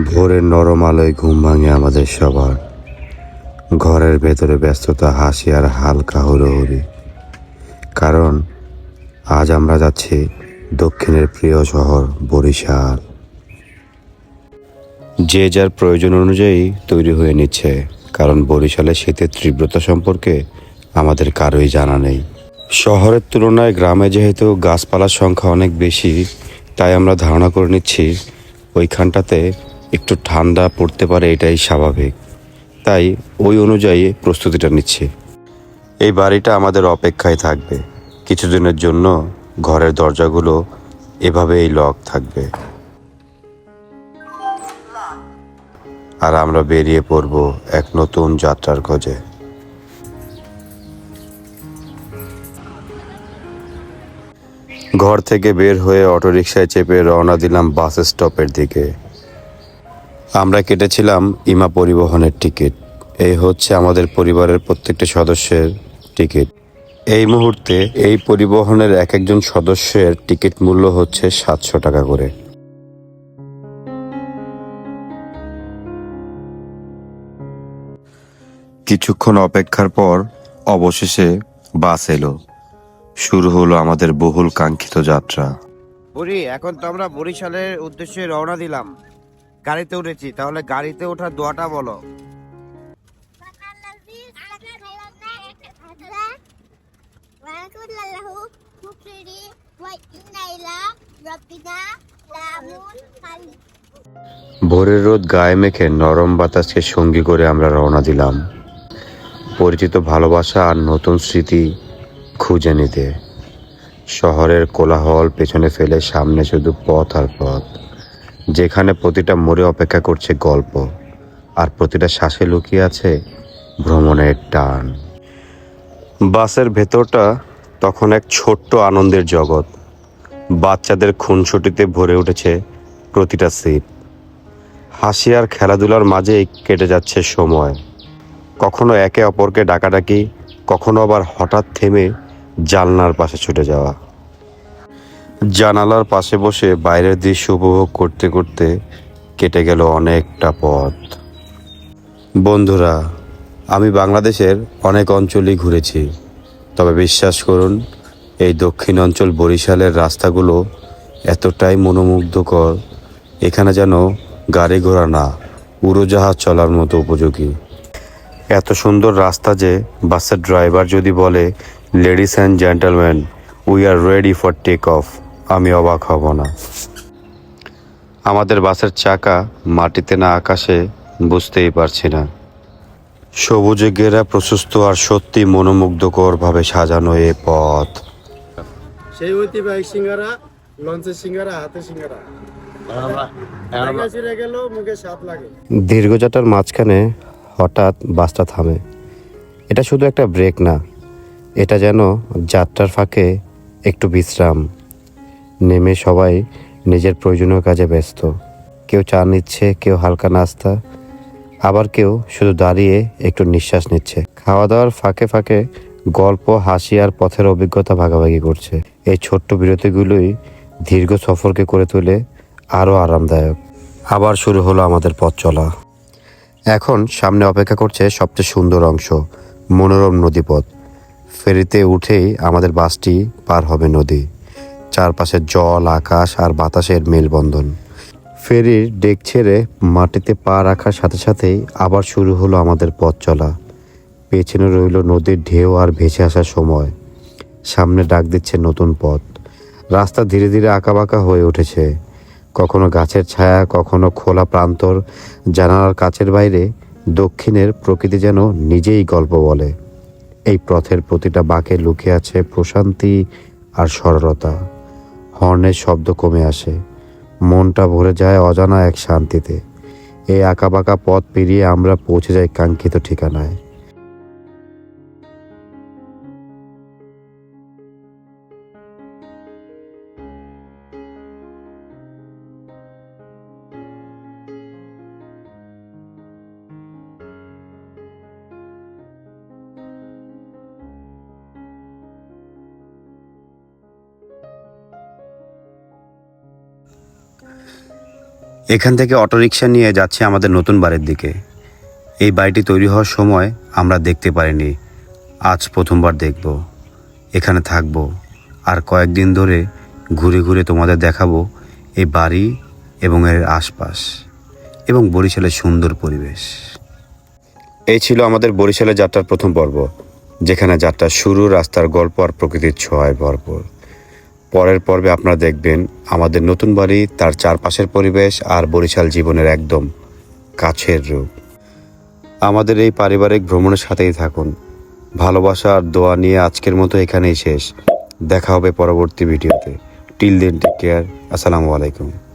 ভোরের নরম আলোয় ঘুম ভাঙে আমাদের সবার। ঘরের ভেতরে ব্যস্ততা, হাসি আর হালকা হুড়োহুড়ি। কারণ আজ আমরা যাচ্ছি দক্ষিণের প্রিয় শহর বরিশাল। যে যার প্রয়োজন অনুযায়ী তৈরি হয়ে নিচ্ছে, কারণ বরিশালের শীতের তীব্রতা সম্পর্কে আমাদের কারোই জানা নেই। শহরের তুলনায় গ্রামে যেহেতু গাছপালার সংখ্যা অনেক বেশি, তাই আমরা ধারণা করে নিচ্ছি ওইখানটাতে একটু ঠান্ডা পড়তে পারে, এটাই স্বাভাবিক। তাই ওই অনুযায়ী প্রস্তুতিটা নিচ্ছি। এই বাড়িটা আমাদের অপেক্ষায় থাকবে কিছুদিনের জন্য। ঘরের দরজাগুলো এভাবেই লক থাকবে, আর আমরা বেরিয়ে পড়ব এক নতুন যাত্রার খোঁজে। ঘর থেকে বের হয়ে অটোরিকশায় চেপে রওনা দিলাম বাস স্টপের দিকে। আমরা কেটেছিলাম ইমা পরিবহনের টিকিট। এই হচ্ছে আমাদের পরিবারের প্রত্যেকটা সদস্যের টিকিট। এই মুহূর্তে এই পরিবহনের এক একজন সদস্যের টিকিট মূল্য হচ্ছে 700 টাকা করে। কিছুক্ষণ অপেক্ষার পর অবশেষে বাস এলো। শুরু হলো আমাদের বহুল কাঙ্ক্ষিত যাত্রা। এখন তো আমরা বরিশালের উদ্দেশ্যে রওনা দিলাম। গাড়িতে উঠেছি, তাহলে গাড়িতে ওঠার দোয়াটা বলো। ভোরের রোদ গায়ে মেখে নরম বাতাসকে সঙ্গী করে আমরা রওনা দিলাম পরিচিত ভালোবাসা আর নতুন স্মৃতি খুঁজে নিতে। শহরের কোলাহল পেছনে ফেলে সামনে শুধু পথ আর পথ, যেখানে প্রতিটা মোড়ে অপেক্ষা করছে গল্প, আর প্রতিটা শ্বাসে লুকিয়ে আছে ভ্রমণের টান। বাসের ভেতরটা তখন এক ছোট্ট আনন্দের জগৎ। বাচ্চাদের খুনসুটিতে ভরে উঠেছে প্রতিটা সিট। হাসি আর খেলাধুলার মাঝেই কেটে যাচ্ছে সময়। কখনো একে অপরকে ডাকাডাকি, কখনো আবার হঠাৎ থেমে জানলার পাশে ছুটে যাওয়া। জানালার পাশে বসে বাইরের দৃশ্য উপভোগ করতে করতে কেটে গেল অনেকটা পথ। বন্ধুরা, আমি বাংলাদেশের অনেক অঞ্চলই ঘুরেছি, তবে বিশ্বাস করুন, এই দক্ষিণ অঞ্চল বরিশালের রাস্তাগুলো এতটাই মনোমুগ্ধকর। এখানে যেন গাড়ি ঘোড়া না, উড়োজাহাজ চলার মতো উপযোগী। এত সুন্দর রাস্তা যে বাসের ড্রাইভার যদি বলে, ladies and gentleman, we are ready for take off, আমি অবাক হব না। আমাদের বাসের চাকা মাটিতে না আকাশে বুঝতেই পারছি না। সবুজে ঘেরা প্রশস্ত আর সত্যি মনোমুগ্ধকরভাবে সাজানো এ পথ। সেই ঐতিহ্যবাহী সিঙ্গারা, লঞ্চের সিঙ্গারা, হাতে সিঙ্গারা ছিঁড়ে গেল, মুখে স্বাদ লাগে। দীর্ঘযাত্রার মাঝখানে হঠাৎ বাসটা থামে। এটা শুধু একটা ব্রেক না, এটা যেন যাত্রার ফাঁকে একটু বিশ্রাম। নেমে সবাই নিজের প্রয়োজনীয় কাজে ব্যস্ত। কেউ চা নিচ্ছে, কেউ হালকা নাস্তা, আবার কেউ শুধু দাঁড়িয়ে একটু নিঃশ্বাস নিচ্ছে। খাওয়া দাওয়ার ফাঁকে ফাঁকে গল্প, হাসি আর পথের অভিজ্ঞতা ভাগাভাগি করছে। এই ছোট্ট বিরতিগুলোই দীর্ঘ সফরকে করে তোলে আরও আরামদায়ক। আবার শুরু হলো আমাদের পথ চলা। এখন সামনে অপেক্ষা করছে সবচেয়ে সুন্দর অংশ, মনোরম নদীপথ। ফেরিতে উঠেই আমাদের বাসটি পার হবে নদী। চারপাশে জল, আকাশ আর বাতাসের মেলবন্ধন। ফেরির ডেক ছেড়ে মাটিতে পা রাখার সাথে সাথেই আবার শুরু হলো আমাদের পথ চলা। পেছনে রইল নদীর ঢেউ আর ভেসে আসার সময়। সামনে ডাক দিচ্ছে নতুন পথ। রাস্তা ধীরে ধীরে আঁকাবাঁকা হয়ে উঠেছে, কখনো গাছের ছায়া, কখনো খোলা প্রান্তর। জানালার কাছের বাইরে দক্ষিণের প্রকৃতি যেন নিজেই গল্প বলে। এই পথের প্রতিটা বাঁকে লুকিয়ে আছে প্রশান্তি আর সরলতা। হর্নের শব্দ কমে আসে, মনটা ভরে যায় অজানা এক শান্তিতে। এই আঁকাবাঁকা পথ পেরিয়ে আমরা পৌঁছে যাই কাঙ্ক্ষিত ঠিকানায়। এখান থেকে অটোরিকশা নিয়ে যাচ্ছে আমাদের নতুন বাড়ির দিকে। এই বাড়িটি তৈরি হওয়ার সময় আমরা দেখতে পারিনি, আজ প্রথমবার দেখব। এখানে থাকব আর কয়েকদিন ধরে ঘুরে ঘুরে তোমাদের দেখাবো এই বাড়ি এবং এর আশপাশ এবং বরিশালের সুন্দর পরিবেশ। এই ছিল আমাদের বরিশালের যাত্রার প্রথম পর্ব, যেখানে যাত্রার শুরু, রাস্তার গল্প আর প্রকৃতির ছোঁয়ায় ভরপুর। পরের পর্বে আপনারা দেখবেন আমাদের নতুন বাড়ি, তার চারপাশের পরিবেশ আর বরিশাল জীবনের একদম কাছের রূপ। আমাদের এই পারিবারিক ভ্রমণের সাথেই থাকুন। ভালোবাসা আর দোয়া নিয়ে আজকের মতো এখানেই শেষ। দেখা হবে পরবর্তী ভিডিওতে। Till then, take care. আসসালামু আলাইকুম।